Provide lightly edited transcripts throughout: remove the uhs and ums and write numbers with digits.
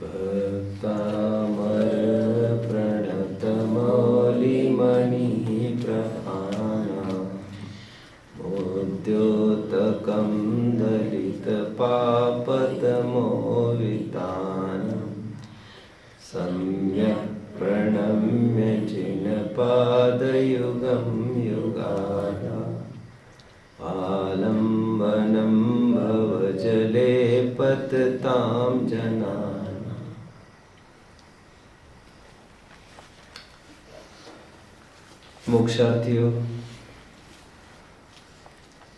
भक्तामर प्रणतमौलिमणिप्रहाना मोद्योतकं दलितपापतमोवितानं सम्यक् प्रणम्य जिनपादयुगं युगाला आलम्बनं भवजले पततां जनानाम्। मोक्षार्थियों,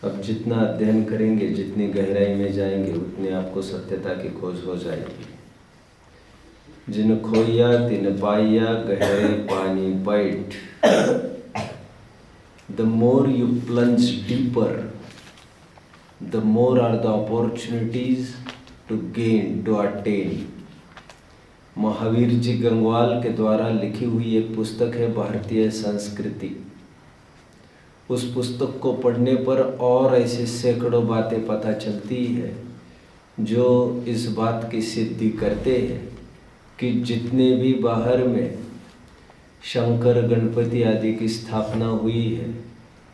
अब जितना अध्ययन करेंगे, जितनी गहराई में जाएंगे, उतनी आपको सत्यता की खोज हो जाएगी। जिन खोया तिन पाया गहरे पानी पैठ। The more you plunge deeper, the more are the opportunities to gain, to attain. Mahavir ji Gangwal के द्वारा लिखी हुई एक पुस्तक है भारतीय संस्कृति। उस पुस्तक को पढ़ने पर और ऐसे सैकड़ों बातें पता चलती है जो इस बात की सिद्धि करते हैं कि जितने भी बाहर में शंकर गणपति आदि की स्थापना हुई है,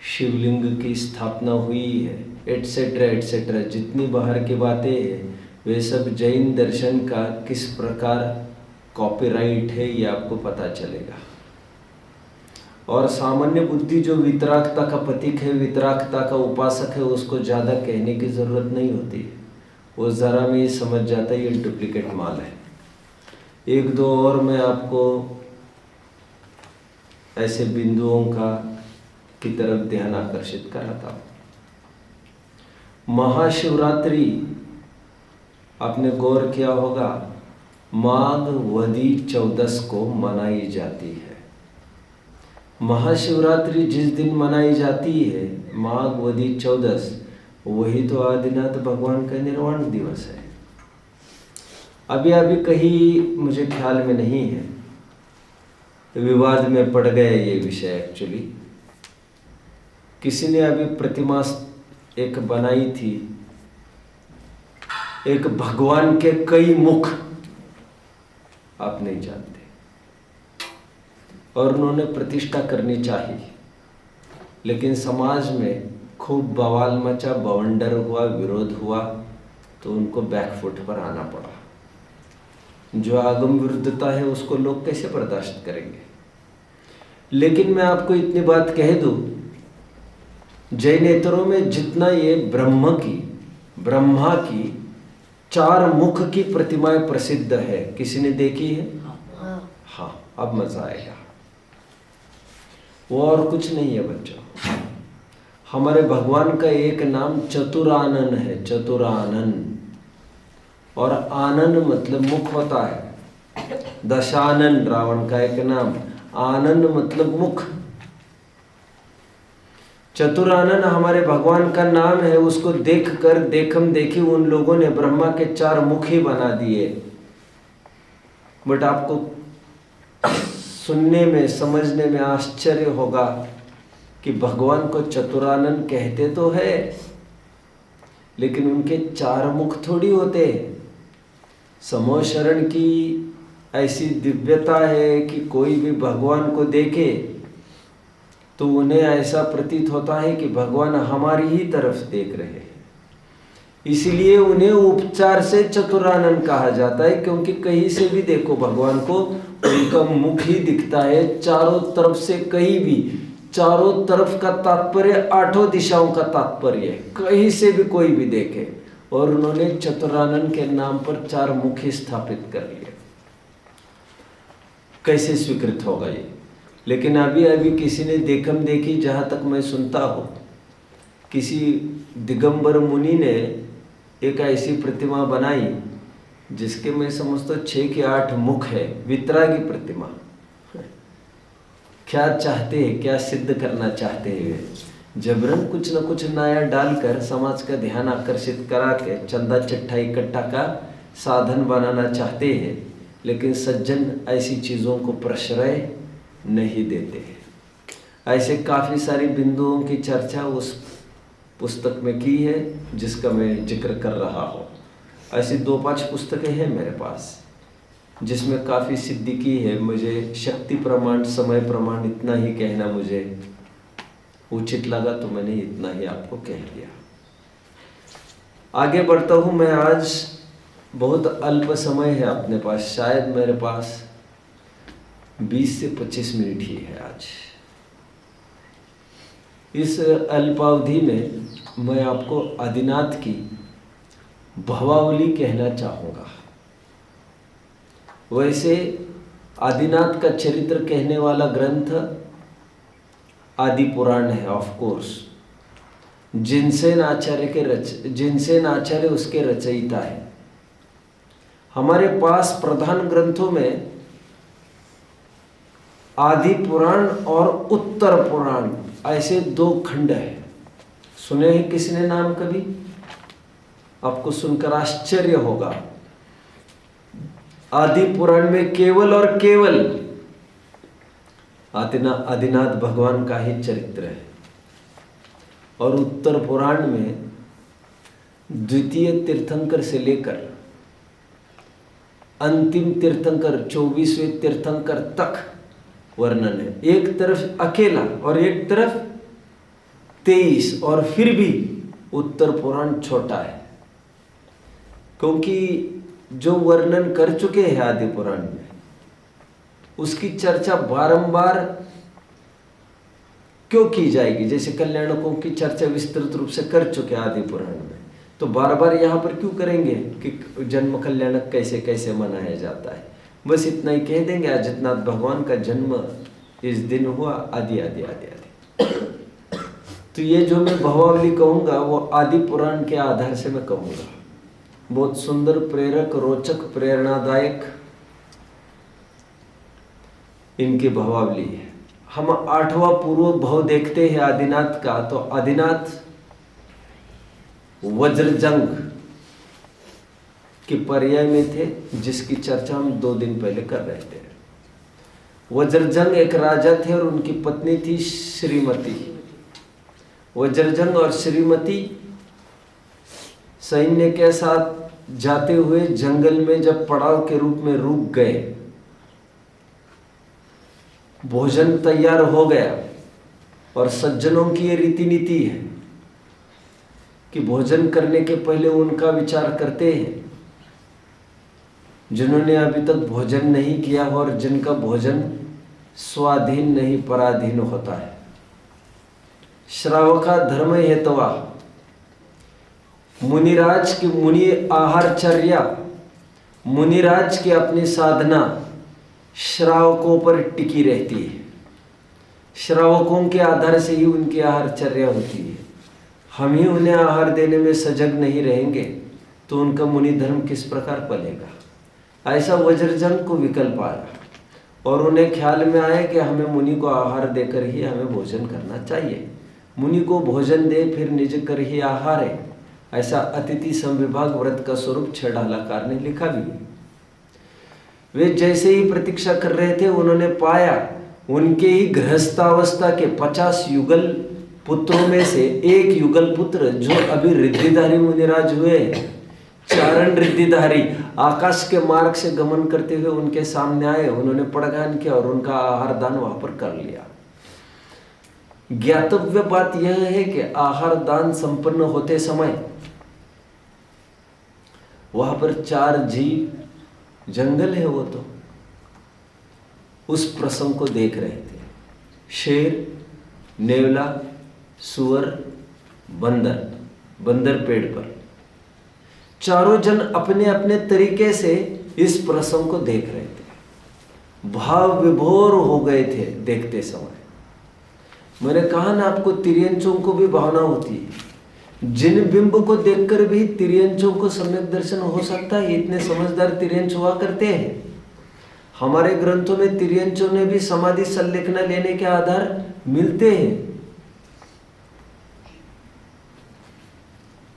शिवलिंग की स्थापना हुई है, एटसेट्रा एटसेट्रा, जितनी बाहर की बातें हैं वे सब जैन दर्शन का किस प्रकार कॉपीराइट है ये आपको पता चलेगा। और सामान्य बुद्धि जो वितरागता का प्रतीक है, वितरागता का उपासक है, उसको ज़्यादा कहने की ज़रूरत नहीं होती। वो ज़रा में ही समझ जाता है ये डुप्लीकेट माल है। एक दो और मैं आपको ऐसे बिंदुओं की तरफ ध्यान आकर्षित कराता हूँ। महाशिवरात्रि आपने गौर किया होगा, माघ वदी 14 को मनाई जाती है। महाशिवरात्रि जिस दिन मनाई जाती है, माघ वदी 14, वही तो आदिनाथ भगवान का निर्वाण दिवस है। अभी कहीं मुझे ख्याल में नहीं है, विवाद में पड़ गया ये विषय। एक्चुअली किसी ने अभी प्रतिमा एक बनाई थी, एक भगवान के कई मुख, आप नहीं जानते, और उन्होंने प्रतिष्ठा करनी चाहिए, लेकिन समाज में खूब बवाल मचा, बवंडर हुआ, विरोध हुआ, तो उनको बैकफुट पर आना पड़ा। जो आगम विरुद्धता है उसको लोग कैसे बर्दाश्त करेंगे। लेकिन मैं आपको इतनी बात कह दूं, जैनेतरों में जितना ये ब्रह्मा की 4 मुख की प्रतिमाएं प्रसिद्ध है, किसी ने देखी है? हाँ, अब मजा आएगा। वो और कुछ नहीं है बच्चों, हमारे भगवान का एक नाम चतुरानन है, चतुरानन। और आनन मतलब मुख होता है। दशानन रावण का एक नाम, आनन मतलब मुख। चतुरानन हमारे भगवान का नाम है। उसको देखकर देखम देखी उन लोगों ने ब्रह्मा के 4 मुख ही बना दिए। बट आपको सुनने में, समझने में आश्चर्य होगा कि भगवान को चतुरानन कहते तो है, लेकिन उनके 4 मुख थोड़ी होते। समो शरण की ऐसी दिव्यता है कि कोई भी भगवान को देखे तो उन्हें ऐसा प्रतीत होता है कि भगवान हमारी ही तरफ देख रहे हैं। इसलिए उन्हें उपचार से चतुरानन कहा जाता है, क्योंकि कहीं से भी देखो भगवान को, उनका मुख ही दिखता है चारों तरफ से। कहीं भी, चारों तरफ का तात्पर्य 8 दिशाओं का तात्पर्य है, कहीं से भी कोई भी देखे। और उन्होंने चतुरानन के नाम पर 4 मुख स्थापित कर लिए। कैसे स्वीकृत होगा ये? लेकिन अभी किसी ने देखम देखी, जहाँ तक मैं सुनता हूँ, किसी दिगंबर मुनि ने एक ऐसी प्रतिमा बनाई जिसके मैं समझता 6 के 8 मुख है, वितरागी प्रतिमा। क्या चाहते हैं, क्या सिद्ध करना चाहते हैं वे? जबरन कुछ न कुछ नया डालकर समाज का ध्यान आकर्षित करा के चंदा चिट्ठा इकट्ठा का साधन बनाना चाहते हैं। लेकिन सज्जन ऐसी चीज़ों को प्रश्रय नहीं देते। ऐसे काफ़ी सारी बिंदुओं की चर्चा उस पुस्तक में की है जिसका मैं जिक्र कर रहा हूँ। ऐसी 2-5 पुस्तकें हैं मेरे पास। जिसमें काफ़ी सिद्दीकी है। मुझे शक्ति प्रमाण, समय प्रमाण इतना ही कहना मुझे उचित लगा, तो मैंने इतना ही आपको कह दिया। आगे बढ़ता हूँ मैं। आज बहुत अल्प समय है अपने पास, शायद मेरे पास 20 से 25 मिनट ही है आज। इस अल्पावधि में मैं आपको आदिनाथ की भवावली कहना चाहूँगा। वैसे आदिनाथ का चरित्र कहने वाला ग्रंथ आदि पुराण है, ऑफ कोर्स। जिनसेन आचार्य उसके रचयिता है। हमारे पास प्रधान ग्रंथों में आदि पुराण और उत्तर पुराण ऐसे 2 खंड है। सुने हैं किसी ने नाम कभी? आपको सुनकर आश्चर्य होगा। आदि पुराण में केवल और केवल आदिनाथ भगवान का ही चरित्र है, और उत्तर पुराण में द्वितीय तीर्थंकर से लेकर अंतिम तीर्थंकर 24वें तीर्थंकर तक वर्णन है। एक तरफ अकेला और एक तरफ 23, और फिर भी उत्तर पुराण छोटा है, क्योंकि जो वर्णन कर चुके हैं आदि पुराण में उसकी चर्चा बारंबार क्यों की जाएगी? जैसे कल्याणकों की चर्चा विस्तृत रूप से कर चुके आदि पुराण में, तो बार बार यहाँ पर क्यों करेंगे कि जन्म कल्याणक कैसे कैसे मनाया जाता है? बस इतना ही कह देंगे, अजितनाथ भगवान का जन्म इस दिन हुआ, आदि आदि आदि आदि। तो ये जो मैं भवावली कहूँगा वो आदि पुराण के आधार से मैं कहूँगा। बहुत सुंदर, प्रेरक, रोचक, प्रेरणादायक इनकी भवावली है। हम 8वां पूर्व भव देखते हैं आदिनाथ का, तो आदिनाथ वज्रजंग के पर्याय में थे, जिसकी चर्चा हम 2 दिन पहले कर रहे थे। वज्रजंग एक राजा थे और उनकी पत्नी थी श्रीमती। वज्रजंग और श्रीमती सैन्य के साथ जाते हुए जंगल में जब पड़ाव के रूप में रुक गए, भोजन तैयार हो गया, और सज्जनों की ये रीति नीति है कि भोजन करने के पहले उनका विचार करते हैं जिन्होंने अभी तक भोजन नहीं किया हो और जिनका भोजन स्वाधीन नहीं पराधीन होता है। श्रावका धर्म हेतवा, मुनिराज की मुनि आहारचर्या, मुनिराज की अपनी साधना श्रावकों पर टिकी रहती है। श्रावकों के आधार से ही उनकी आहारचर्या होती है। हम ही उन्हें आहार देने में सजग नहीं रहेंगे तो उनका मुनि धर्म किस प्रकार पलेगा? ऐसा वज्रजंग को विकल्प आया और उन्हें ख्याल में आया कि हमें मुनि को आहार देकर ही हमें भोजन करना चाहिए। मुनि को भोजन दे फिर निज कर ही आहार है, ऐसा अतिथि संविभाग व्रत का स्वरूप छेड़ालाकार ने लिखा भी। वे जैसे ही प्रतीक्षा कर रहे थे, उन्होंने पाया उनके ही गृहस्थावस्था के 50 युगल पुत्रों में से एक युगल पुत्र जो अभी रिद्धिधारी मुनिराज हुए, चारण रिद्धिधारी, आकाश के मार्ग से गमन करते हुए उनके सामने आए। उन्होंने पड़गान किया और उनका आहार दान वहां पर कर लिया। ज्ञातव्य बात यह है कि आहार दान संपन्न होते समय वहां पर 4 जीव, जंगल है वो तो, उस प्रसंग को देख रहे थे। शेर, नेवला, सुअर, बंदर, बंदर पेड़ पर, चारों जन अपने अपने तरीके से इस प्रसंग को देख रहे थे। भाव विभोर हो गए थे देखते समय। मैंने कहा ना आपको, तिर्यंचों को भी भावना होती है। जिन बिंब को देखकर भी तिर्यंचों को सम्यक दर्शन हो सकता है, इतने समझदार तिर्यंच हुआ करते हैं। हमारे ग्रंथों में तिर्यंचों ने भी समाधि संलेखना लेने के आधार मिलते हैं।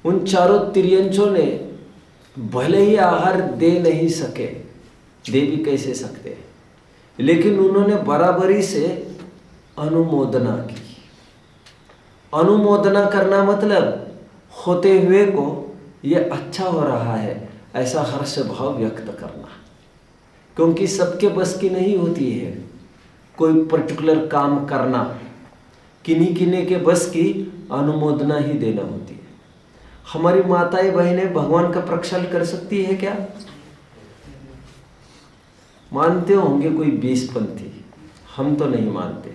उन चारों तिर्यंचों ने भले ही आहार दे नहीं सके, दे भी कैसे सकते हैं, लेकिन उन्होंने बराबरी से अनुमोदना की। अनुमोदना करना मतलब होते हुए को ये अच्छा हो रहा है ऐसा हर्ष भाव व्यक्त करना। क्योंकि सबके बस की नहीं होती है कोई पर्टिकुलर काम करना। किन्हीं किन्हीं के बस की अनुमोदना ही देना होती है। हमारी माताएं बहनें भगवान का प्रक्षाल कर सकती है क्या? मानते होंगे कोई 20 पंथी, हम तो नहीं मानते।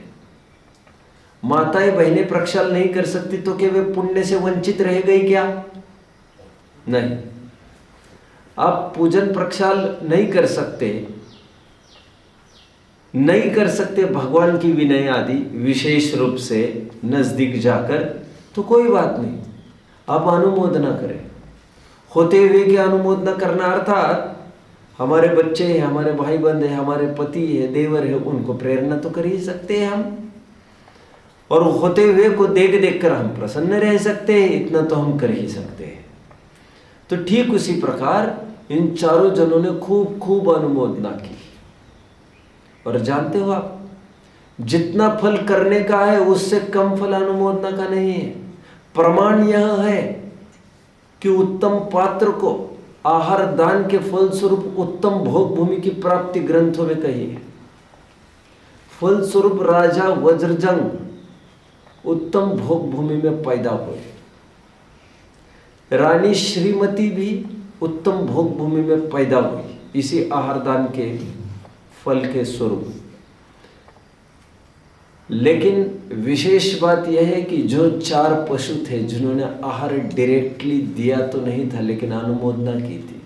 माताएं बहनें प्रक्षाल नहीं कर सकती तो क्या वे पुण्य से वंचित रह गई क्या? नहीं। आप पूजन प्रक्षाल नहीं कर सकते भगवान की विनय आदि विशेष रूप से नजदीक जाकर, तो कोई बात नहीं, आप अनुमोदना करें। होते हुए की अनुमोदना करना अर्थात हमारे बच्चे हैं, हमारे भाई बंद है, हमारे पति है, देवर है, उनको प्रेरणा तो कर ही सकते हैं हम, और होते हुए को देख देख कर हम प्रसन्न रह सकते हैं, इतना तो हम कर ही सकते हैं। तो ठीक उसी प्रकार इन चारों जनों ने खूब खूब अनुमोदना की। और जानते हो आप, जितना फल करने का है उससे कम फल अनुमोदना का नहीं है। प्रमाण यह है कि उत्तम पात्र को आहार दान के फलस्वरूप उत्तम भोग भूमि की प्राप्ति ग्रंथों में कही है। फलस्वरूप राजा वज्रजंग उत्तम भोग भूमि में पैदा हुए, रानी श्रीमती भी उत्तम भोग भूमि में पैदा हुई इसी आहार दान के फल के स्वरूप। लेकिन विशेष बात यह है कि जो 4 पशु थे जिन्होंने आहार डायरेक्टली दिया तो नहीं था लेकिन अनुमोदना की थी,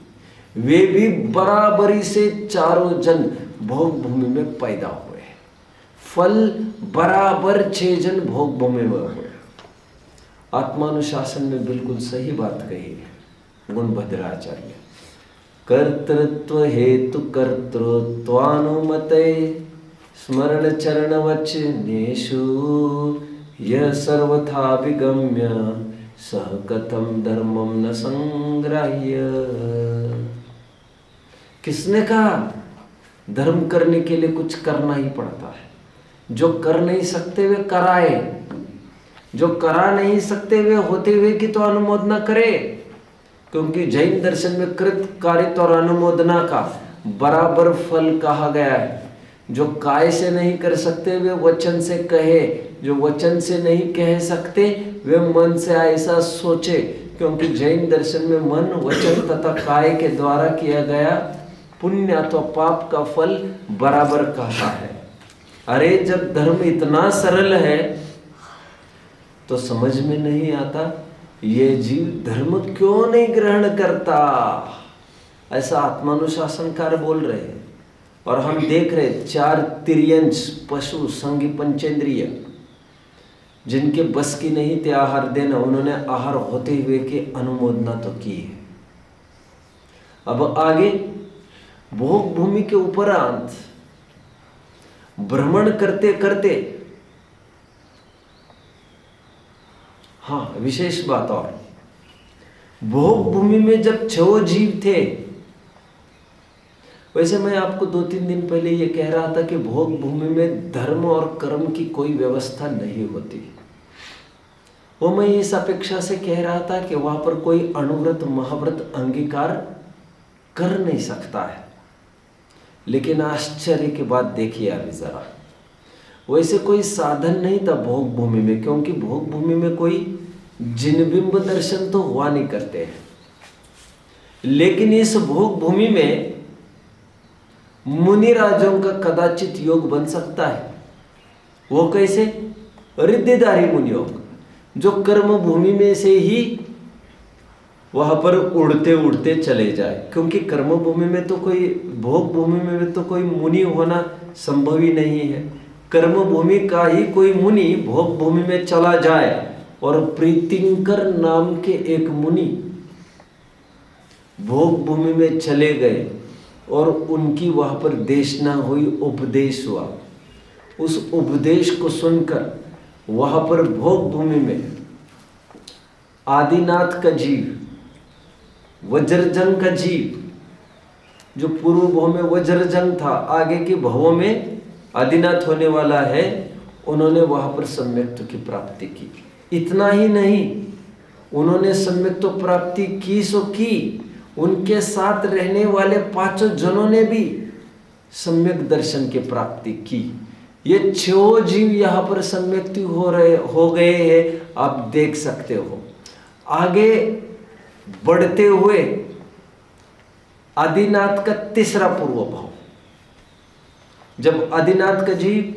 वे भी बराबरी से चारों जन भोग भूमि में पैदा हुए। फल बराबर 6 जन भोग भूमि में हुए। आत्मानुशासन में बिल्कुल सही बात कही है गुणभद्राचार्य। कर्तृत्व हेतु कर्तृत्वानुमते स्मरण चरण वचनेषु यह सर्वथा विगम्य सह कथम धर्मम न संग्राह्य। किसने कहा? धर्म करने के लिए कुछ करना ही पड़ता है। जो कर नहीं सकते वे कराए, जो करा नहीं सकते वे होते हुए की तो अनुमोदना करे। क्योंकि जैन दर्शन में कृत कारित और अनुमोदना का बराबर फल कहा गया है। जो काय से नहीं कर सकते वे वचन से कहे, जो वचन से नहीं कह सकते वे मन से ऐसा सोचे। क्योंकि जैन दर्शन में मन, वचन तथा काय के द्वारा किया गया पुण्य अथवा पाप का फल बराबर कहता है। अरे जब धर्म इतना सरल है तो समझ में नहीं आता ये जीव धर्म क्यों नहीं ग्रहण करता, ऐसा आत्मानुशासनकार बोल रहे हैं। और हम देख रहे 4 तिर्यंश पशु संगी पंचेंद्रिय जिनके बस की नहीं थे आहार देना, उन्होंने आहार होते हुए की अनुमोदना तो की है। अब आगे भोग भूमि के उपरांत भ्रमण करते करते, हाँ विशेष बात और, भोग भूमि में जब 6 जीव थे, वैसे मैं आपको 2-3 दिन पहले ये कह रहा था कि भोग भूमि में धर्म और कर्म की कोई व्यवस्था नहीं होती। वो मैं इस अपेक्षा से कह रहा था कि वहां पर कोई अणुव्रत महाव्रत अंगीकार कर नहीं सकता है। लेकिन आश्चर्य की बात देखिए अभी जरा, वैसे कोई साधन नहीं था भोग भूमि में, क्योंकि भोग भूमि में कोई जिनबिंब दर्शन तो हुआ नहीं करते हैं। लेकिन इस भोग भूमि में मुनिराजों का कदाचित योग बन सकता है। वो कैसे? रिद्धिधारी मुनि योग, जो कर्म भूमि में से ही वहां पर उड़ते उड़ते चले जाए। क्योंकि कर्म भूमि में तो कोई, भोग भूमि में तो कोई मुनि होना संभव ही नहीं है। कर्म भूमि का ही कोई मुनि भोग भूमि में चला जाए, और प्रीतिंकर नाम के एक मुनि भोग भूमि में चले गए और उनकी वहां पर देशना हुई, उपदेश हुआ। उस उपदेश को सुनकर वहां पर भोग भूमि में आदिनाथ का जीव, वज्रजंग का जीव, जो पूर्व भव में वज्रजंग था, आगे की भवों में आदिनाथ होने वाला है, उन्होंने वहां पर सम्यक्त्व की प्राप्ति की। इतना ही नहीं, उन्होंने सम्यक्त्व प्राप्ति की सो की, उनके साथ रहने वाले 5 जनों ने भी सम्यक दर्शन की प्राप्ति की। ये 6 जीव यहाँ पर सम्यक हो गए हैं, आप देख सकते हो। आगे बढ़ते हुए आदिनाथ का तीसरा पूर्व भाव, जब आदिनाथ का जीव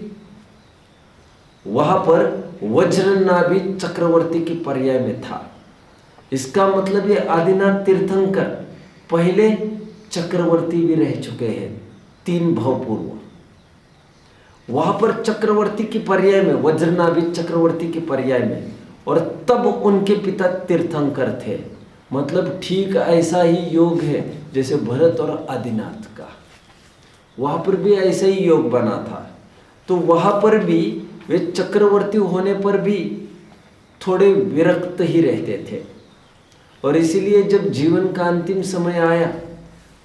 वहां पर वज्रनाभि चक्रवर्ती की पर्याय में था, इसका मतलब ये आदिनाथ तीर्थंकर पहले चक्रवर्ती भी रह चुके हैं 3 भाव पूर्व। वहां पर चक्रवर्ती की पर्याय में, वज्रनाभि चक्रवर्ती की पर्याय में, और तब उनके पिता तीर्थंकर थे। मतलब ठीक ऐसा ही योग है जैसे भरत और आदिनाथ का, वहां पर भी ऐसा ही योग बना था। तो वहां पर भी वे चक्रवर्ती होने पर भी थोड़े विरक्त ही रहते थे, और इसीलिए जब जीवन का अंतिम समय आया,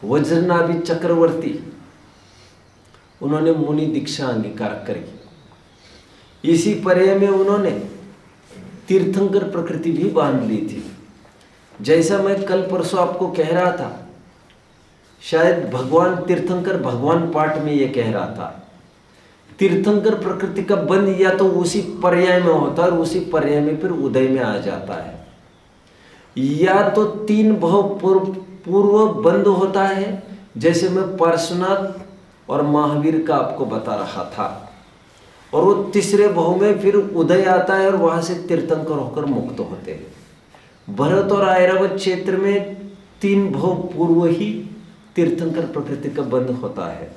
वज्रनाभि चक्रवर्ती उन्होंने मुनि दीक्षा अंगीकार करी। इसी पर्याय में उन्होंने तीर्थंकर प्रकृति भी बांध ली थी। जैसा मैं कल परसों आपको कह रहा था, शायद भगवान तीर्थंकर भगवान पाठ में ये कह रहा था, तीर्थंकर प्रकृति का बंध या तो उसी पर्याय में होता है और उसी पर्याय में फिर उदय में आ जाता है, या तो 3 भाव पूर्व बंद होता है, जैसे मैं पार्श्वनाथ और महावीर का आपको बता रहा था, और वो तीसरे भाव में फिर उदय आता है और वहां से तीर्थंकर होकर मुक्त होते हैं। भरत और ऐरावत क्षेत्र में 3 भाव पूर्व ही तीर्थंकर प्रकृति का बंध होता है।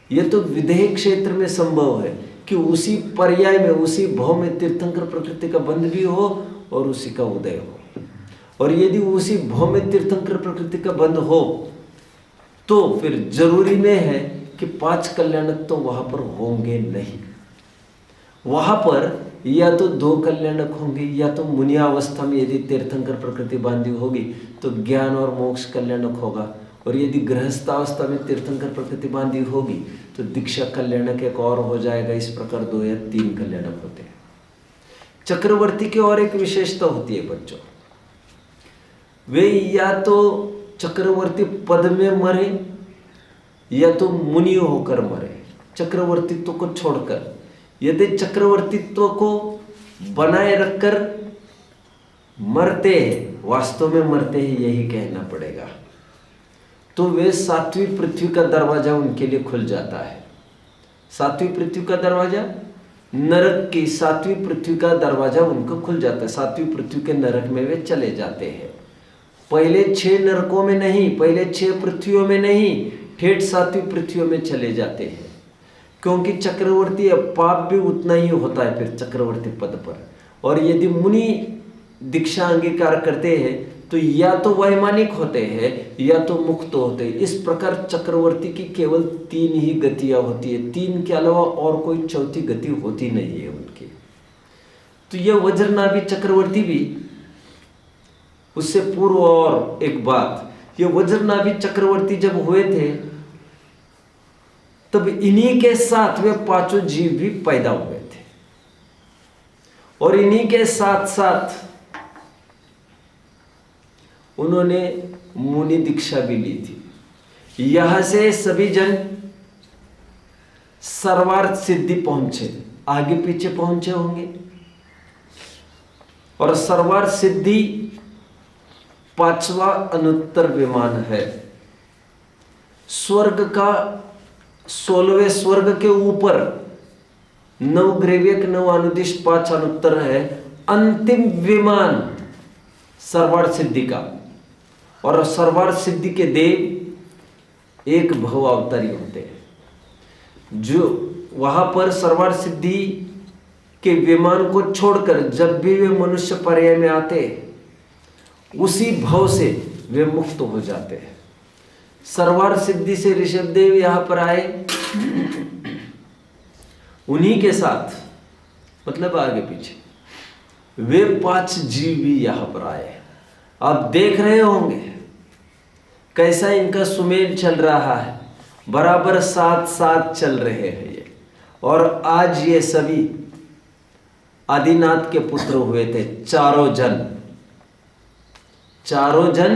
यह तो विदेह क्षेत्र में संभव है कि उसी पर्याय में, उसी भाव में तीर्थंकर प्रकृति का बंध भी हो और उसी का उदय हो। और यदि उसी भाव में तीर्थंकर प्रकृति का बंध हो तो फिर जरूरी में है कि 5 कल्याणक तो वहां पर होंगे नहीं। वहां पर या तो 2 कल्याणक होंगे, या तो मुनियावस्था में यदि तीर्थंकर प्रकृति बांधी होगी तो ज्ञान और मोक्ष कल्याणक होगा, और यदि गृहस्थावस्था में तीर्थंकर प्रकृति बांधी होगी तो दीक्षा कल्याणक एक और हो जाएगा। इस प्रकार 2 या 3 कल्याणक होते हैं। चक्रवर्ती की और एक विशेषता होती है बच्चों, वे या तो चक्रवर्ती पद में मरे या तो मुनि होकर मरे। चक्रवर्तित्व को छोड़कर यदि चक्रवर्तित्व को बनाए रखकर मरते हैं, वास्तव में मरते हैं यही कहना पड़ेगा, तो वे 7वीं पृथ्वी का दरवाजा उनके लिए खुल जाता है। 7वीं पृथ्वी का दरवाजा, नरक की 7वीं पृथ्वी का दरवाजा उनको खुल जाता है। 7वीं पृथ्वी के नरक में वे चले जाते हैं। पहले 6 नरकों में नहीं, पहले 6 पृथ्वियों में नहीं, ठेठ 7वीं पृथ्वियों में चले जाते हैं, क्योंकि चक्रवर्ती पाप भी उतना ही होता है फिर चक्रवर्ती पद पर। और यदि मुनि दीक्षा अंगीकार करते हैं तो या तो वैमानिक होते हैं या तो मुक्त होते हैं। इस प्रकार चक्रवर्ती की केवल 3 ही गतियां होती है, 3 के अलावा और कोई चौथी गति होती नहीं है उनकी। तो यह वज्रनाभि चक्रवर्ती भी, उससे पूर्व और एक बात, ये वज्रनाभि चक्रवर्ती जब हुए थे तब इन्हीं के साथ वे 5 जीव भी पैदा हुए थे, और इन्हीं के साथ साथ उन्होंने मुनि दीक्षा भी ली थी। यहां से सभी जन सर्वार्थ सिद्धि पहुंचे, आगे पीछे पहुंचे होंगे, और सर्वार्थ सिद्धि 5वां अनुत्तर विमान है। स्वर्ग का 16वें स्वर्ग के ऊपर 9 ग्रेवियक 9 अनुदिश 5 अनुत्तर है, अंतिम विमान सर्वार्थ सिद्धि का। और सर्वार्थ सिद्धि के देव एक भव अवतारी होते हैं, जो वहां पर सर्वार्थ सिद्धि के विमान को छोड़कर जब भी वे मनुष्य पर्याय में आते उसी भव से वे मुक्त हो जाते हैं। सर्वार्थ सिद्धि से ऋषभदेव यहां पर आए, उन्हीं के साथ, मतलब आगे पीछे वे 5 जीव भी यहां पर आए। आप देख रहे होंगे कैसा इनका सुमेल चल रहा है, बराबर साथ साथ चल रहे हैं ये। और आज ये सभी आदिनाथ के पुत्र हुए थे, चारों जन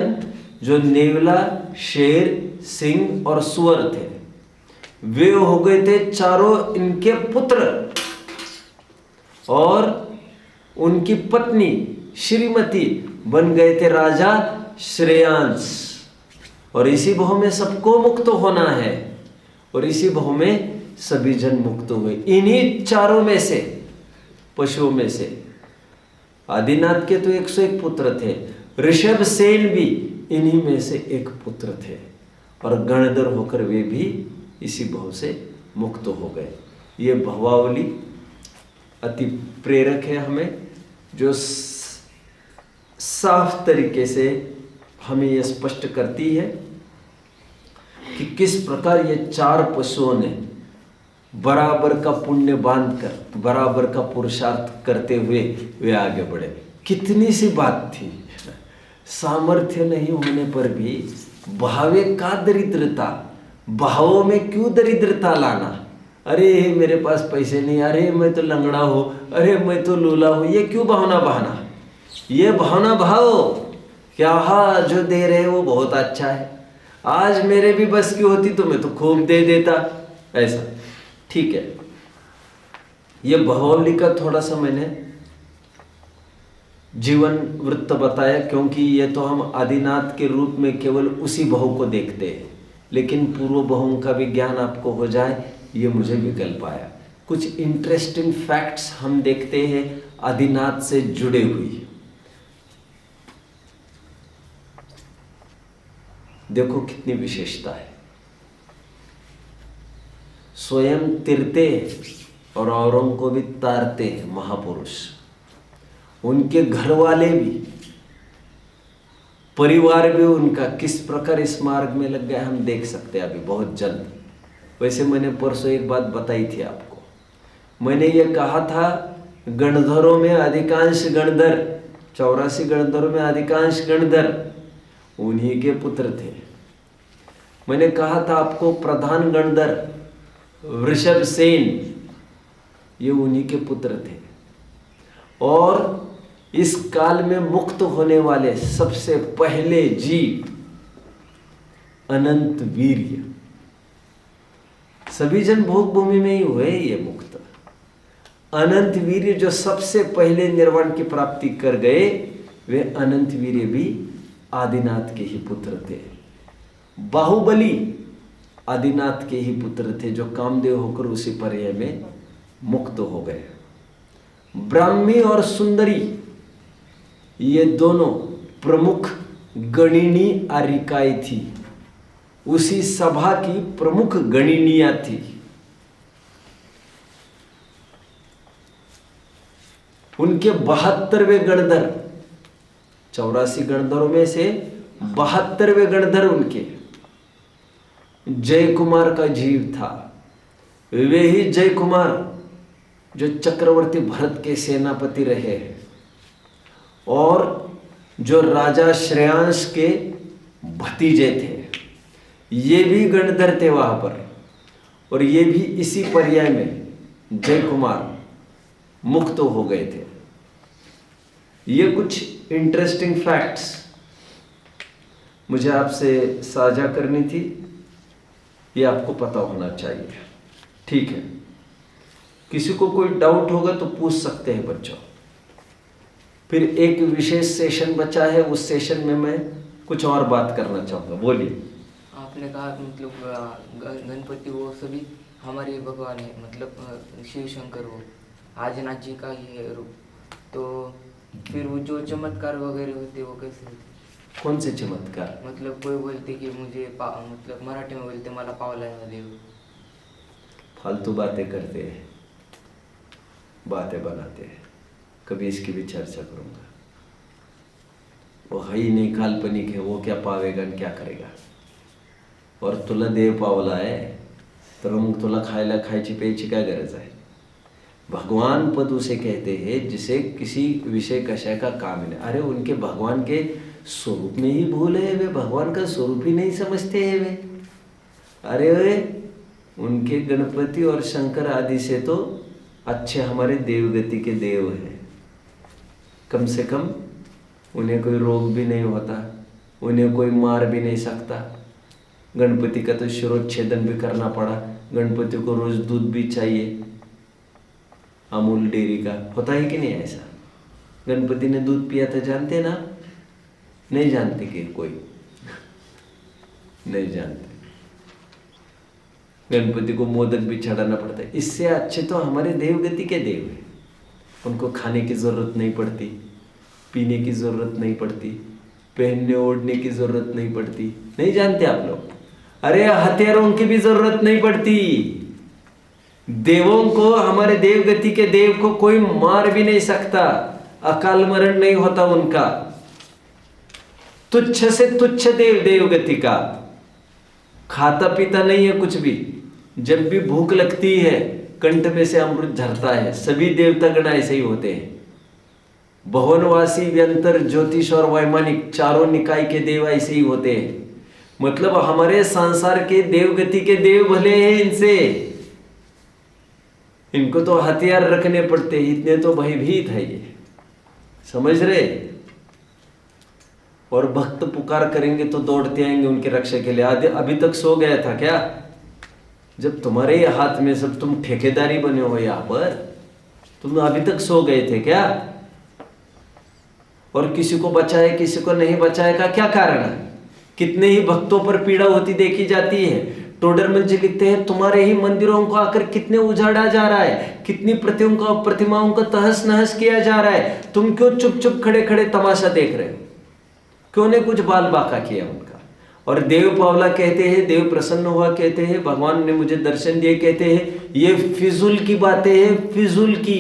जो नेवला, शेर, सिंह और सुअर थे, वे हो गए थे चारों इनके पुत्र, और उनकी पत्नी श्रीमती बन गए थे राजा श्रेयांश। और इसी भाव में सबको मुक्त होना है, और इसी भाव में सभी जन मुक्त हुए। इन्हीं चारों में से, पशुओं में से आदिनाथ के तो 101 पुत्र थे, ऋषभ सेन भी इन्हीं में से एक पुत्र थे, और गणधर होकर वे भी इसी भाव से मुक्त हो गए। ये भवावली अति प्रेरक है हमें, जो साफ तरीके से हमें यह स्पष्ट करती है कि किस प्रकार ये चार पशुओं ने बराबर का पुण्य बांधकर, बराबर का पुरुषार्थ करते हुए वे आगे बढ़े। कितनी सी बात थी, सामर्थ्य नहीं होने पर भी भावे का दरिद्रता, भावों में क्यों दरिद्रता लाना। अरे मेरे पास पैसे नहीं, अरे मैं तो लंगड़ा हूँ, अरे मैं तो लूला हूँ, ये क्यों भावना बहाना। ये भावना भाव क्या, हाँ जो दे रहे वो बहुत अच्छा है, आज मेरे भी बस की होती तो मैं तो खूब दे देता, ऐसा। ठीक है, ये भवावली का थोड़ा सा मैंने जीवन वृत्त बताया, क्योंकि ये तो हम आदिनाथ के रूप में केवल उसी बहु को देखते हैं, लेकिन पूर्व बहुओं का भी ज्ञान आपको हो जाए, ये मुझे विकल्प आया। कुछ इंटरेस्टिंग फैक्ट्स हम देखते हैं आदिनाथ से जुड़े हुई। देखो कितनी विशेषता है। स्वयं तिरते और औरों को भी तारते हैं महापुरुष। उनके घर वाले भी, परिवार भी उनका किस प्रकार इस मार्ग में लग गया हम देख सकते हैं अभी बहुत जल्द। वैसे मैंने परसों एक बात बताई थी आपको, मैंने ये कहा था गणधरों में अधिकांश गणधर, 84 गणधरों में अधिकांश गणधर उन्हीं के पुत्र थे। मैंने कहा था आपको प्रधान गणधर वृषभ सेन, ये उन्हीं के पुत्र थे। और इस काल में मुक्त होने वाले सबसे पहले जीव अनंत वीर्य, सभी जन भोग भूमि में ही हुए ये मुक्त। अनंत वीर्य जो सबसे पहले निर्वाण की प्राप्ति कर गए, वे अनंत वीर्य भी आदिनाथ के ही पुत्र थे। बाहुबली आदिनाथ के ही पुत्र थे, जो कामदेव होकर उसी पर्याय में मुक्त हो गए। ब्राह्मी और सुंदरी ये दोनों प्रमुख गणिनी आरिकाएं थी, उसी सभा की प्रमुख गणिनिया थी। उनके 72वें गणधर, 84 गणधरों में से 72वें गणधर उनके जय कुमार का जीव था। वे ही जय कुमार जो चक्रवर्ती भरत के सेनापति रहे हैं, और जो राजा श्रेयांश के भतीजे थे, ये भी गणधर थे वहां पर। और ये भी इसी पर्याय में जय कुमार मुक्त हो गए थे। ये कुछ इंटरेस्टिंग फैक्ट्स मुझे आपसे साझा करनी थी, ये आपको पता होना चाहिए। ठीक है, किसी को कोई डाउट होगा तो पूछ सकते हैं बच्चों। फिर एक विशेष सेशन बचा है, उस सेशन में मैं कुछ और बात करना चाहूँगा। बोलिए। आपने कहा मतलब गणपति वो सभी हमारे भगवान है, मतलब शिव शंकर वो आदिनाथ जी का ही है रूप। तो फिर वो जो चमत्कार वगैरह होते वो कैसे होते? कौन से चमत्कार? मतलब कोई बोलते कि मुझे मतलब मराठी में बोलते मला पावला है देव। फालतू बातें करते हैं, बातें बनाते हैं, कभी इसकी भी चर्चा करूंगा। वो है ही नहीं, काल्पनिक है, वो क्या पावेगा क्या करेगा। और तुला देव पावला आहे तर मग तुला खायला खायची प्यायची काय गरज आहे? भगवान पद उसे कहते हैं जिसे किसी विषय कषय का काम नहीं। अरे उनके भगवान के स्वरूप में ही भूल है, वे भगवान का स्वरूप ही नहीं समझते हैं वे। अरे वे उनके गणपति और शंकर आदि से तो अच्छे हमारे देवगति के देव हैं। कम से कम उन्हें कोई रोग भी नहीं होता, उन्हें कोई मार भी नहीं सकता। गणपति का तो शिरोच्छेदन भी करना पड़ा, गणपति को रोज दूध भी चाहिए, अमूल डेयरी का। होता है कि नहीं ऐसा? गणपति ने दूध पिया था, जानते ना? नहीं जानते कि कोई नहीं जानते। गणपति को मोदक भी चढ़ाना पड़ता है। इससे अच्छे तो हमारे देवगति के देव हैं, उनको खाने की जरूरत नहीं पड़ती, पीने की जरूरत नहीं पड़ती, पहनने ओढ़ने की जरूरत नहीं पड़ती। नहीं जानते आप लोग? अरे हथियारों की भी जरूरत नहीं पड़ती। देवों को, हमारे देवगति के देव को कोई मार भी नहीं सकता, अकाल मरण नहीं होता उनका। तुच्छ से तुच्छ देव देवगति का, खाता पीता नहीं है कुछ भी। जब भी भूख लगती है कंठ में से अमृत झरता है। सभी देवता गण ऐसे ही होते हैं। भुवनवासी, व्यंतर, ज्योतिष और वैमानिक चारों निकाय के देव ऐसे ही होते हैं। मतलब हमारे संसार के देवगति के देव भले हैं, इनसे इनको तो हथियार रखने पड़ते हैं, इतने तो भयभीत है ये, समझ रहे? और भक्त पुकार करेंगे तो दौड़ते आएंगे उनके रक्षा के लिए। आदि अभी तक सो गया था क्या? जब तुम्हारे हाथ में सब, तुम ठेकेदारी बने हो यहाँ पर, तुम अभी तक सो गए थे क्या? और किसी को बचाए किसी को नहीं बचाए का क्या कारण है? कितने ही भक्तों पर पीड़ा होती देखी जाती है। टोडरमल जी लिखते हैं, तुम्हारे ही मंदिरों को आकर कितने उजाड़ा जा रहा है, कितनी प्रतिमाओं को तहस नहस किया जा रहा है। तुम क्यों चुप चुप खड़े खड़े तमाशा देख रहे हो? क्यों ने कुछ बाल बाका किया उनका? और देव पावला कहते हैं, देव प्रसन्न हुआ कहते हैं, भगवान ने मुझे दर्शन दिए कहते हैं। ये फिजूल की बातें हैं, फिजूल की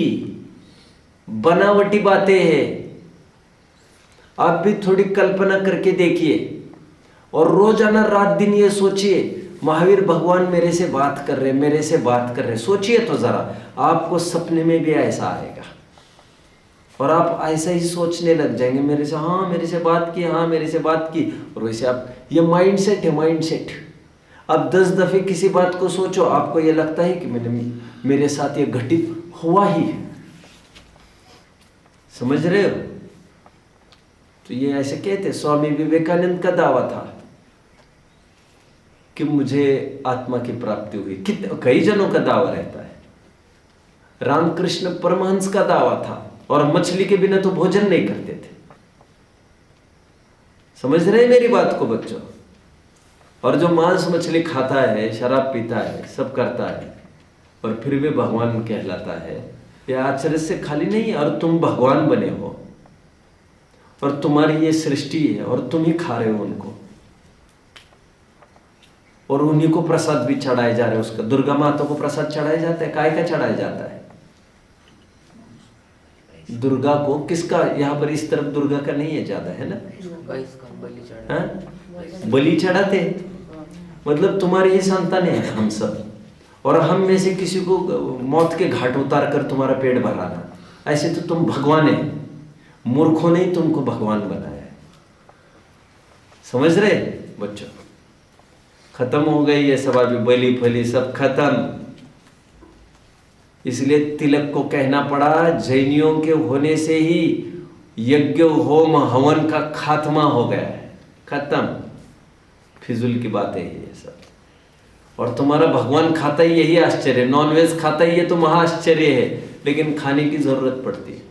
बनावटी बातें हैं। आप भी थोड़ी कल्पना करके देखिए और रोजाना रात दिन ये सोचिए, महावीर भगवान मेरे से बात कर रहे, मेरे से बात कर रहे। सोचिए तो जरा, आपको सपने में भी ऐसा आएगा और आप ऐसा ही सोचने लग जाएंगे, मेरे से हाँ मेरे से बात की, हाँ मेरे से बात की। और वैसे आप, ये माइंडसेट है, माइंडसेट। अब 10 दफे किसी बात को सोचो, आपको ये लगता है कि मेरे साथ ये घटित हुआ ही है। समझ रहे हो? तो ये ऐसे कहते, स्वामी विवेकानंद का दावा था कि मुझे आत्मा की प्राप्ति हुई। कितने कई जनों का दावा रहता है। रामकृष्ण परमहंस का दावा था, और मछली के बिना तो भोजन नहीं करते थे। समझ रहे मेरी बात को बच्चों? और जो मांस मछली खाता है, शराब पीता है, सब करता है, और फिर भी भगवान कहलाता है, यह आश्चर्य से खाली नहीं है। और तुम भगवान बने हो, और तुम्हारी ये सृष्टि है, और तुम ही खा रहे हो उनको, और उन्हीं को प्रसाद भी चढ़ाए जा रहे हैं। उसका दुर्गा माता को प्रसाद चढ़ाया जाता है, काय का चढ़ाया जाता है? दुर्गा को। किसका? यहाँ पर इस तरफ दुर्गा का नहीं है ज्यादा, है ना? बलि चढ़ाते, मतलब तुम्हारी ही संतान है हम सब, और हम में से किसी को मौत के घाट उतार कर तुम्हारा पेट भराना। ऐसे तो तुम भगवान है, मूर्खों ने ही तुमको भगवान बनाया है। समझ रहे बच्चों? खत्म हो गई ये सब, अभी बलि फली सब खत्म। इसलिए तिलक को कहना पड़ा, जैनियों के होने से ही यज्ञ होम हवन का खात्मा हो गया है, खत्म। फिजूल की बातें हैं ये सब। और तुम्हारा भगवान खाता ही यही आश्चर्य, नॉनवेज खाता ही ये तो महाआश्चर्य है, लेकिन खाने की जरूरत पड़ती है।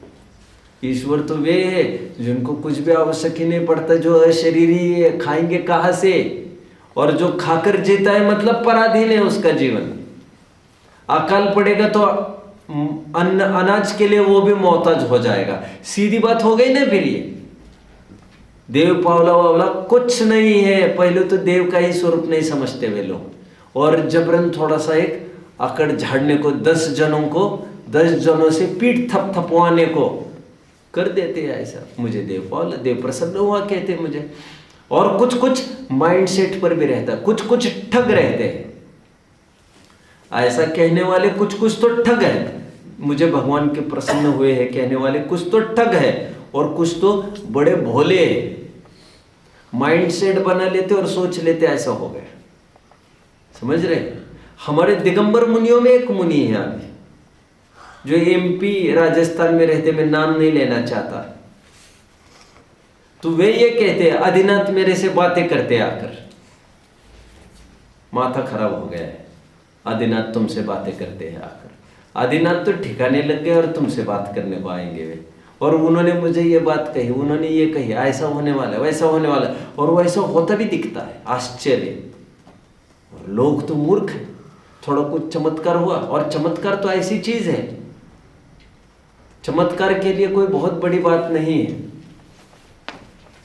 ईश्वर तो वे है जिनको कुछ भी आवश्यक ही नहीं पड़ता, जो अशरीरी है, खाएंगे कहाँ से? और जो खाकर जीता है मतलब पराधीन है उसका जीवन। अकाल पड़ेगा तो अन्न अनाज के लिए वो भी मोहताज हो जाएगा। सीधी बात हो गई ना फिर ये। देव पावला वावला कुछ नहीं है। पहले तो देव का ही स्वरूप नहीं समझते वे लोग, और जबरन थोड़ा सा एक अकड़ झाड़ने को 10 जनों से पीठ थपथपवाने को कर देते हैं ऐसा। मुझे देव पावला, देव प्रसन्न हुआ कहते मुझे। और कुछ माइंडसेट पर भी रहता है, कुछ ठग रहते हैं। ऐसा कहने वाले कुछ तो ठग है। मुझे भगवान के प्रसन्न हुए हैं कहने वाले कुछ तो ठग है, और कुछ तो बड़े भोले माइंडसेट बना लेते और सोच लेते ऐसा हो गया। समझ रहे? हमारे दिगंबर मुनियों में एक मुनि है अभी, जो MP राजस्थान में रहते, मैं नाम नहीं लेना चाहता, तो वे ये कहते हैं आदिनाथ मेरे से बातें करते आकर, माथा खराब हो गया है, आदिनाथ तुमसे बातें करते हैं आकर। आदिनाथ तो ठिकाने लग गए और तुमसे बात करने को आएंगे वे। और उन्होंने मुझे ये बात कही, उन्होंने ये कही, ऐसा होने वाला है, वैसा होने वाला है, और वैसा होता भी दिखता है। आश्चर्य। और लोग तो मूर्ख हैं। थोड़ा कुछ चमत्कार हुआ, और चमत्कार तो ऐसी चीज है, चमत्कार के लिए कोई बहुत बड़ी बात नहीं है,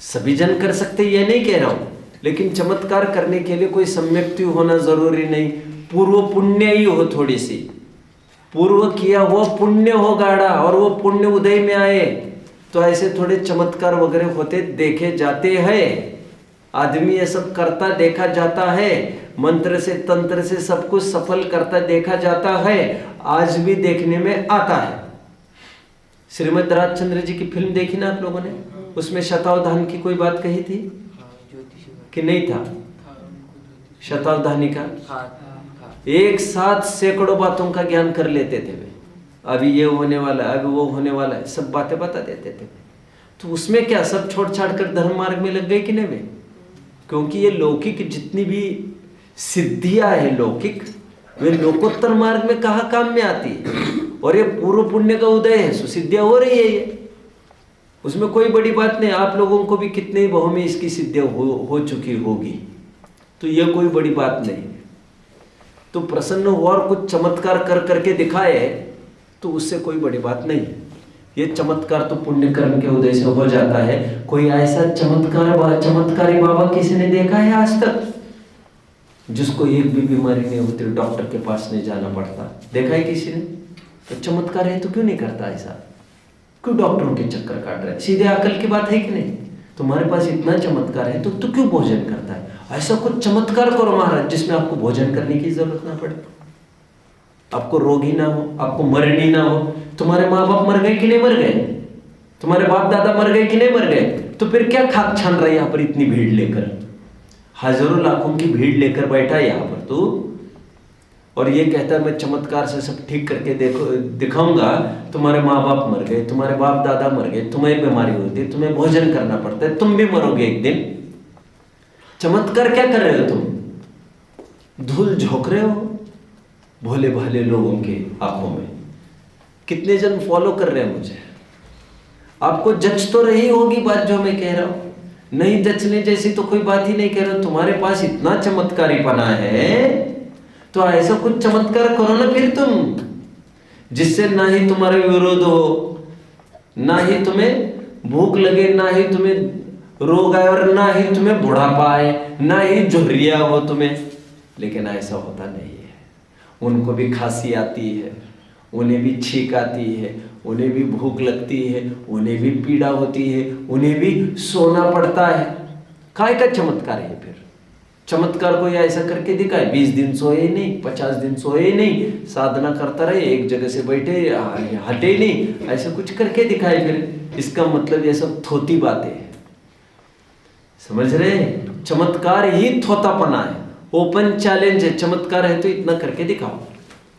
सभी जन कर सकते ये नहीं कह रहा हूं, लेकिन चमत्कार करने के लिए कोई सम्यक्ति होना जरूरी नहीं। पूर्व पुण्य ही हो, थोड़ी सी पूर्व किया हुआ पुण्य हो गाढ़ा, और वो पुण्य उदय में आए, तो ऐसे थोड़े चमत्कार वगैरह होते देखे जाते हैं। आदमी ये सब करता देखा जाता है, मंत्र से तंत्र से सब कुछ सफल करता देखा जाता है, आज भी देखने में आता है। श्रीमद् राजचंद्र जी की फिल्म देखी ना आप लोगों ने? उसमें शतावधान की कोई बात कही थी कि नहीं था? शतावधानी का एक साथ सैकड़ों बातों का ज्ञान कर लेते थे वे। अभी ये होने वाला है, अभी वो होने वाला है, सब बातें बता देते थे। तो उसमें क्या सब छोड़ छाड़ कर धर्म मार्ग में लग गए कि नहीं वे? क्योंकि ये लौकिक जितनी भी सिद्धियां है लौकिक, वे लोकोत्तर मार्ग में कहाँ काम में आती है। और ये पूर्व पुण्य का उदय है, सुसिद्धियां हो रही है ये, उसमें कोई बड़ी बात नहीं। आप लोगों को भी कितने ही बहु में इसकी सिद्धियां हो चुकी होगी, तो ये कोई बड़ी बात नहीं। तो प्रसन्न हुआ और कुछ चमत्कार कर करके दिखाए, तो उससे कोई बड़ी बात नहीं। ये चमत्कार तो पुण्य कर्म के उदय से हो जाता है। कोई ऐसा चमत्कारी बाबा किसी ने देखा है आज तक, जिसको एक भी बीमारी नहीं होती, डॉक्टर के पास नहीं जाना पड़ता? देखा है किसी ने? तो चमत्कार है तो क्यों नहीं करता ऐसा? क्यों डॉक्टरों के चक्कर काट रहा है? सीधे अकल की बात है कि नहीं? तुम्हारे पास इतना चमत्कार है तो क्यों भोजन करता है? ऐसा कुछ चमत्कार करो महाराज जिसमें आपको भोजन करने की जरूरत ना पड़े, आपको रोग ही ना हो, आपको मरनी ना हो। तुम्हारे माँ बाप मर गए कि नहीं मर गए? तुम्हारे बाप दादा मर गए कि नहीं मर गए? तो फिर क्या खाक छान रहा है यहाँ पर इतनी भीड़ लेकर? हजारों लाखों की भीड़ लेकर बैठा है यहाँ पर तू, और ये कहता है मैं चमत्कार से सब ठीक करके दिखाऊंगा। तुम्हारे माँ बाप मर गए, तुम्हारे बाप दादा मर गए, तुम्हें बीमारी होती है, तुम्हें भोजन करना पड़ता है, तुम भी मरोगे एक दिन। चमत्कार क्या कर रहे हो तुम? धूल झोंक रहे हो भोले भाले लोगों के आंखों में। कितने जन फॉलो कर रहे हैं मुझे? आपको जच तो रही होगी बात जो मैं कह रहा हूं, नहीं जचने जैसी तो कोई बात ही नहीं कह रहा। तुम्हारे पास इतना चमत्कारीपना है तो ऐसा कुछ चमत्कार करो ना फिर तुम, जिससे ना ही तुम्हारा विरोध हो, ना ही तुम्हें भूख लगे, ना ही तुम्हें रोग आए, और ना ही तुम्हें बुढ़ापा आए, ना ही झुर्रिया हो तुम्हें। लेकिन ऐसा होता नहीं है। उनको भी खांसी आती है, उन्हें भी छींक आती है, उन्हें भी भूख लगती है, उन्हें भी पीड़ा होती है, उन्हें भी सोना पड़ता है। काय का चमत्कार है फिर? चमत्कार कोई ऐसा करके दिखाए 20 दिन सोए नहीं, 50 दिन सोए नहीं, साधना करता रहे, एक जगह से बैठे हटे नहीं, ऐसा कुछ करके दिखाए फिर? इसका मतलब ये सब थोती बातें हैं, समझ रहे? चमत्कार ही थोतापना है, ओपन चैलेंज है। चमत्कार है तो इतना करके दिखाओ।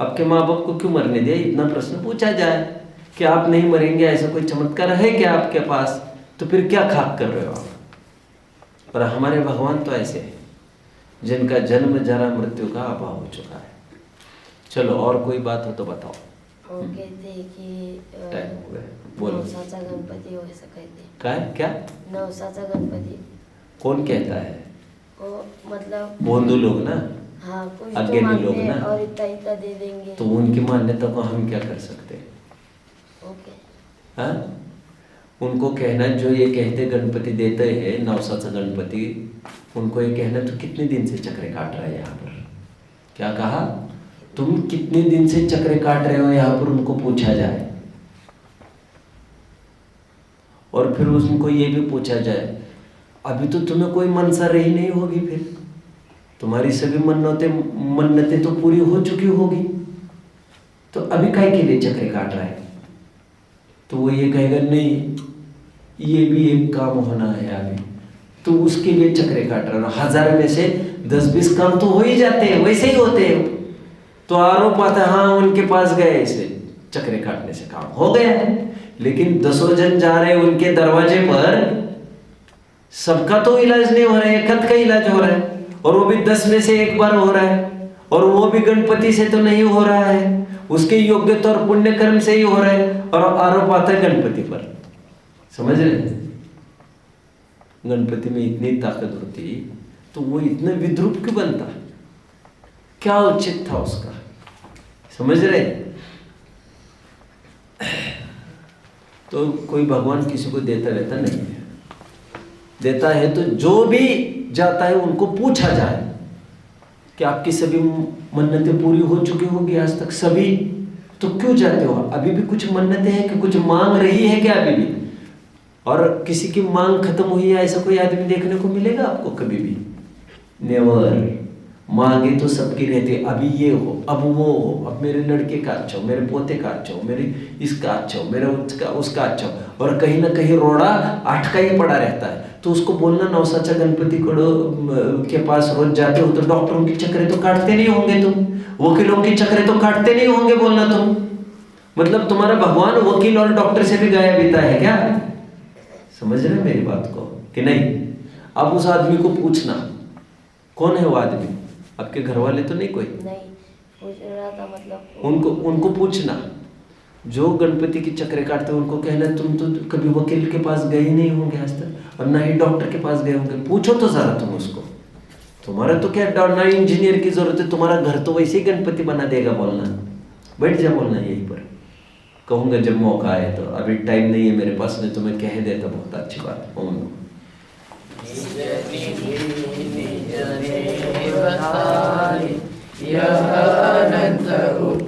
आपके माँ बाप को क्यों मरने दिया? इतना प्रश्न पूछा जाए कि आप नहीं मरेंगे, ऐसा कोई चमत्कार है क्या आपके पास? तो फिर क्या खाक कर रहे हो आप? पर हमारे भगवान तो ऐसे हैं जिनका जन्म जरा मृत्यु का अभाव हो चुका है। चलो और कोई बात हो तो बताओ। वो कहते हैं कि टाइम हो गया, बोलो। नवसाचा गणपति वैसा कहते हैं। क्या क्या? नवसाचा गणपति कौन कहता है? वो मतलब भोंदू लोग ना, हाँ कुछ अज्ञानी तो मानते लोग हैं ना। और इतना इतना दे देंगे। तो उनकी मान्यता को हम क्या कर सकते हैं? ओके। हाँ, उनको कहना, जो ये कहते गणपति देते हैं नवसाचा गणपति, उनको ये कहना तो कितने दिन से चक्रे काट रहा है यहाँ पर? क्या कहा? तुम कितने दिन से चक्रे काट रहे हो यहाँ पर, उनको पूछा जाए। और फिर उनको ये भी पूछा जाए, अभी तो तुम्हें कोई मनसा रही नहीं होगी, फिर तुम्हारी सभी मन्नतें तो पूरी हो चुकी होगी, तो अभी काय के लिए चक्रे काट रहा है? तो वो ये कहेगा नहीं, ये भी एक काम होना है अभी, तो उसके लिए चक्रे काट रहा है। 1000 में से 10-20 काम तो हो ही जाते हैं, वैसे ही होते हैं। तो आरोप आता है हाँ उनके पास गए, इसे चक्रे काटने से काम हो गया है। लेकिन 10 जन जा रहे हैं उनके दरवाजे पर, सबका तो इलाज नहीं हो रहा है, एक का इलाज हो रहा है। और वो भी 10 में से एक बार हो रहा है, और वो भी गणपति से तो नहीं हो रहा है, उसके योग्यता और पुण्य कर्म से ही हो रहा है, और आरोप आता है गणपति पर। समझ रहे? गणपति में इतनी ताकत होती तो वो इतने विद्रूप क्यों बनता? क्या उचित था उसका? समझ रहे? तो कोई भगवान किसी को देता रहता नहीं है, देता है तो जो भी जाता है उनको पूछा जाए कि आपकी सभी मन्नतें पूरी हो चुकी होगी आज तक सभी, तो क्यों जाते हो? अभी भी कुछ मन्नतें हैं कि कुछ मांग रही है क्या अभी भी? और किसी की मांग खत्म हुई है ऐसा कोई आदमी देखने को मिलेगा आपको कभी भी? नेवर। मांगे तो सबकी रहती है, अभी ये हो, अब वो हो, अब मेरे लड़के का अच्छा हो, मेरे पोते का अच्छा हो, मेरे इसका अच्छा हो, मेरा उसका अच्छा हो, और कहीं ना कहीं रोड़ा अटका ही पड़ा रहता है। तो उसको बोलना नवसाचा गणपति के पास रोज जाते हो तो डॉक्टरों की चक्करें तो काटते नहीं होंगे तुम, वकीलों की चक्करें तो काटते नहीं होंगे, बोलना तुम। मतलब तुम्हारा भगवान वकील और डॉक्टर से भी गाया बीता है क्या? समझ रहे मेरी बात को कि नहीं? अब उस आदमी को पूछना कौन है वो आदमी, आपके घर वाले तो नहीं? कोई नहीं पूछ रहा था, मतलब उनको पूछना जो गणपति की चक्कर काटते हैं, उनको कहना तुम तो कभी वकील के पास गए नहीं होंगे आज तक, और ना ही डॉक्टर के पास गए होंगे, पूछो तो जरा तुम उसको। तुम्हारा तो क्या ना इंजीनियर की जरूरत है, तुम्हारा घर तो वैसे ही गणपति बना देगा। बोलना, बैठ जा बोलना यहीं पर, कहूँगा जब मौका आए तो। अभी टाइम नहीं है मेरे पास, नहीं तो मैं कह देता, बहुत अच्छी बात। ओम नमः। यह अनंत